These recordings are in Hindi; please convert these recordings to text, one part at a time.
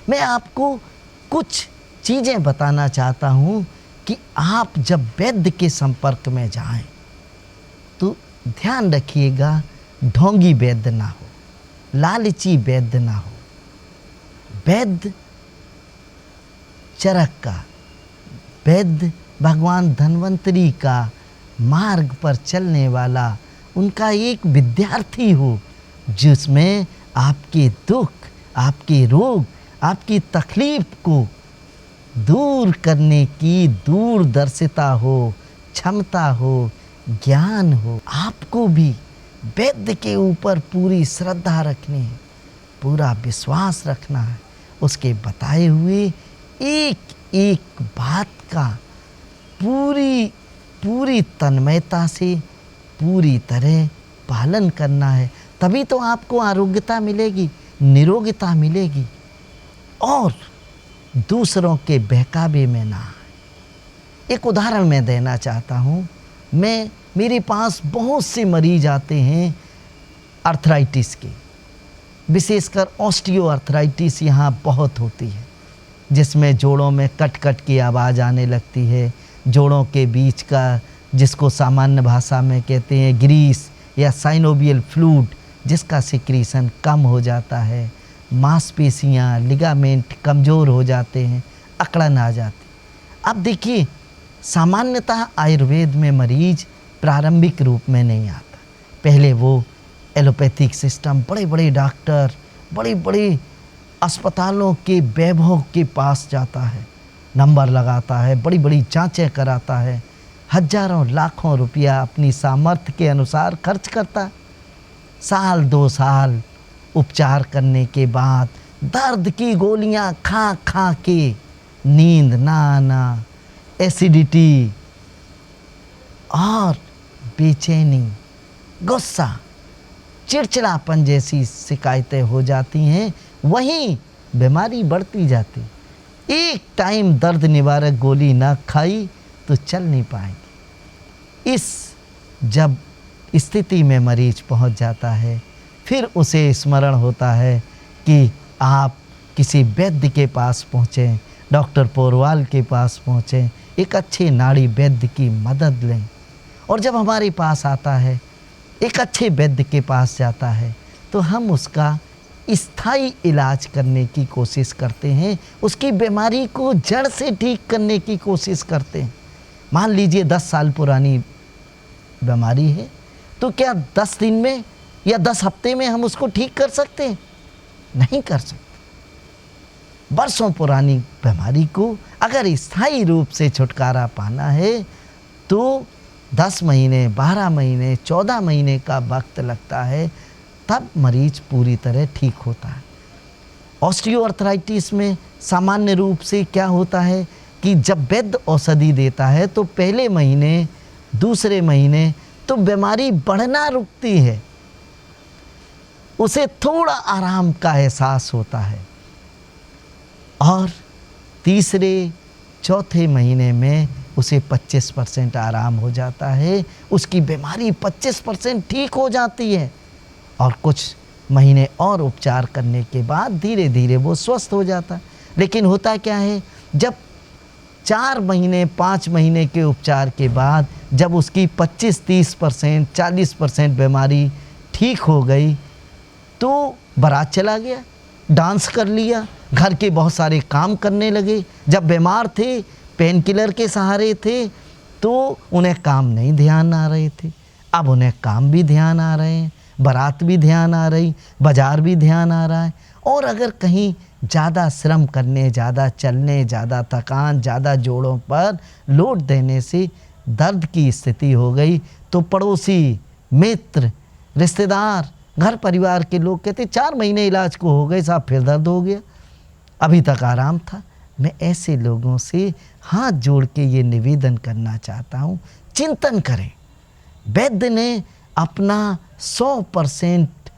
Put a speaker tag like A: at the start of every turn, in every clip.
A: मैं आपको कुछ चीज़ें बताना चाहता हूँ कि आप जब वैद्य के संपर्क में जाएं तो ध्यान रखिएगा, ढोंगी वैद्य ना हो, लालची वैद्य ना हो। वैद्य चरक का, वैद्य भगवान धन्वंतरी का मार्ग पर चलने वाला, उनका एक विद्यार्थी हो जिसमें आपके दुख, आपके रोग, आपकी तकलीफ को दूर करने की दूरदर्शिता हो, क्षमता हो, ज्ञान हो। आपको भी वैद्य के ऊपर पूरी श्रद्धा रखनी है, पूरा विश्वास रखना है। उसके बताए हुए एक एक बात का पूरी तन्मयता से पूरी तरह पालन करना है। तभी तो आपको आरोग्यता मिलेगी, निरोगिता मिलेगी और दूसरों के बहकावे में ना आए। एक उदाहरण मैं देना चाहता हूँ। मेरे पास बहुत से मरीज आते हैं अर्थराइटिस के, विशेषकर ऑस्टियोआर्थराइटिस यहाँ बहुत होती है, जिसमें जोड़ों में कट कट की आवाज़ आने लगती है। जोड़ों के बीच का, जिसको सामान्य भाषा में कहते हैं ग्रीस या साइनोवियल फ्लूइड, जिसका सिक्रीशन कम हो जाता है। मांसपेशियाँ, लिगामेंट कमज़ोर हो जाते हैं, अकड़न आ जाती। अब देखिए, सामान्यतः आयुर्वेद में मरीज प्रारंभिक रूप में नहीं आता। पहले वो एलोपैथिक सिस्टम, बड़े बड़े डॉक्टर, बड़े बड़े अस्पतालों के वैभव के पास जाता है, नंबर लगाता है, बड़ी बड़ी जांचें कराता है, हजारों लाखों रुपया अपनी सामर्थ्य के अनुसार खर्च करता है। साल 2 साल उपचार करने के बाद दर्द की गोलियां खा खा के नींद ना आना, एसिडिटी और बेचैनी, गुस्सा, चिड़चिड़ापन जैसी शिकायतें हो जाती हैं। वहीं बीमारी बढ़ती जाती। एक टाइम दर्द निवारक गोली ना खाई तो चल नहीं पाएंगे। इस जब स्थिति में मरीज पहुंच जाता है, फिर उसे स्मरण होता है कि आप किसी वैद्य के पास पहुँचें, डॉक्टर पोरवाल के पास पहुँचें, एक अच्छे नाड़ी वैद्य की मदद लें। और जब हमारे पास आता है, एक अच्छे वैद्य के पास जाता है, तो हम उसका स्थायी इलाज करने की कोशिश करते हैं, उसकी बीमारी को जड़ से ठीक करने की कोशिश करते हैं। मान लीजिए 10 साल पुरानी बीमारी है, तो क्या 10 दिन में या 10 हफ्ते में हम उसको ठीक कर सकते हैं? नहीं कर सकते। बरसों पुरानी बीमारी को अगर स्थायी रूप से छुटकारा पाना है तो 10 महीने, 12 महीने, 14 महीने का वक्त लगता है, तब मरीज पूरी तरह ठीक होता है। ऑस्टियोआर्थराइटिस में सामान्य रूप से क्या होता है कि जब वैद्य औषधि देता है तो पहले महीने, दूसरे महीने तो बीमारी बढ़ना रुकती है, उसे थोड़ा आराम का एहसास होता है और तीसरे चौथे महीने में उसे 25% आराम हो जाता है, उसकी बीमारी 25% ठीक हो जाती है और कुछ महीने और उपचार करने के बाद धीरे धीरे वो स्वस्थ हो जाता है। लेकिन होता क्या है, जब 4 महीने 5 महीने के उपचार के बाद जब उसकी 25-30%, 40% बीमारी ठीक हो गई तो बारात चला गया, डांस कर लिया, घर के बहुत सारे काम करने लगे। जब बीमार थे, पेन किलर के सहारे थे, तो उन्हें काम नहीं ध्यान आ रहे थे, अब उन्हें काम भी ध्यान आ रहे हैं, बारात भी ध्यान आ रही, बाजार भी ध्यान आ रहा है। और अगर कहीं ज़्यादा श्रम करने, ज़्यादा चलने, ज़्यादा थकान, ज़्यादा जोड़ों पर लोड देने से दर्द की स्थिति हो गई तो पड़ोसी, मित्र, रिश्तेदार, घर परिवार के लोग कहते 4 महीने इलाज को हो गए साहब, फिर दर्द हो गया, अभी तक आराम था। मैं ऐसे लोगों से हाथ जोड़ के ये निवेदन करना चाहता हूँ, चिंतन करें। वैद्य ने अपना 100%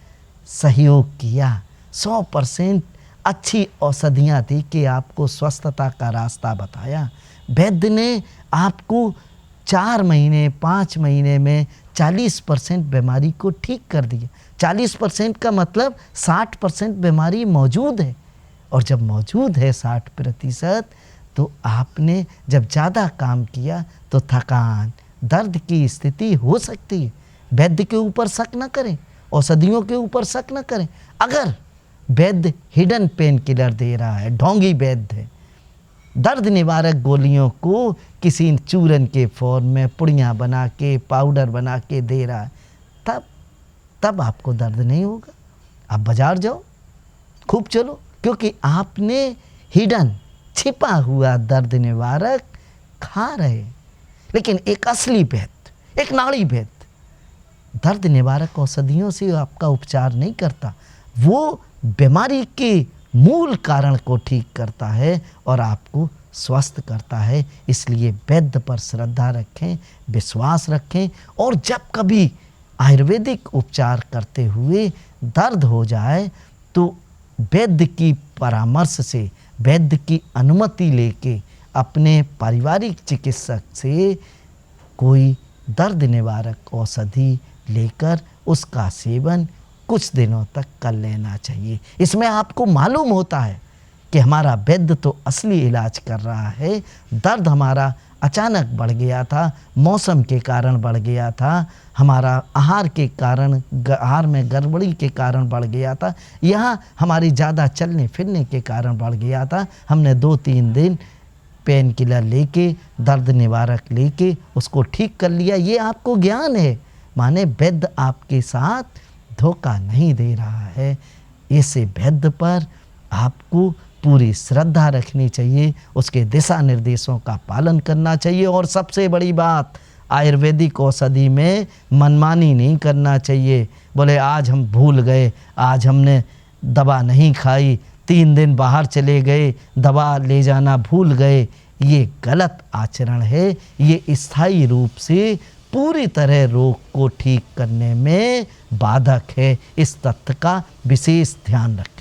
A: सहयोग किया, 100% अच्छी औषधियाँ दी कि आपको स्वस्थता का रास्ता बताया। वैद्य ने आपको 4 महीने 5 महीने में 40% बीमारी को ठीक कर दिया। 40% का मतलब 60% बीमारी मौजूद है और जब मौजूद है 60% तो आपने जब ज़्यादा काम किया तो थकान, दर्द की स्थिति हो सकती है। वैद्य के ऊपर शक न करें, औषधियों के ऊपर शक न करें। अगर वैद्य हिडन पेन किलर दे रहा है, ढोंगी वैद्य है, दर्द निवारक गोलियों को किसी चूरन के फॉर्म में पुड़ियाँ बना के, पाउडर बना के दे रहा है, तब आपको दर्द नहीं होगा। आप बाज़ार जाओ, खूब चलो, क्योंकि आपने हिडन, छिपा हुआ दर्द निवारक खा रहे। लेकिन एक असली वैद्य, एक नाड़ी वैद्य दर्द निवारक औषधियों से आपका उपचार नहीं करता, वो बीमारी के मूल कारण को ठीक करता है और आपको स्वस्थ करता है। इसलिए वैद्य पर श्रद्धा रखें, विश्वास रखें, और जब कभी आयुर्वेदिक उपचार करते हुए दर्द हो जाए तो वैद्य की परामर्श से, वैद्य की अनुमति लेके अपने पारिवारिक चिकित्सक से कोई दर्द निवारक औषधि लेकर उसका सेवन कुछ दिनों तक कर लेना चाहिए। इसमें आपको मालूम होता है कि हमारा वैद्य तो असली इलाज कर रहा है। दर्द हमारा अचानक बढ़ गया था, मौसम के कारण बढ़ गया था, हमारा आहार के कारण, आहार में गड़बड़ी के कारण बढ़ गया था, यहाँ हमारी ज़्यादा चलने फिरने के कारण बढ़ गया था। हमने 2-3 दिन पेन किलर लेके, दर्द निवारक लेके उसको ठीक कर लिया। ये आपको ज्ञान है, माने वैद्य आपके साथ धोखा नहीं दे रहा है। ऐसे वैद्य पर आपको पूरी श्रद्धा रखनी चाहिए, उसके दिशा निर्देशों का पालन करना चाहिए। और सबसे बड़ी बात, आयुर्वेदिक औषधि में मनमानी नहीं करना चाहिए। बोले आज हम भूल गए, आज हमने दवा नहीं खाई, 3 दिन बाहर चले गए, दवा ले जाना भूल गए, ये गलत आचरण है। ये स्थायी रूप से पूरी तरह रोग को ठीक करने में बाधक है। इस तथ्य का विशेष ध्यान रखें।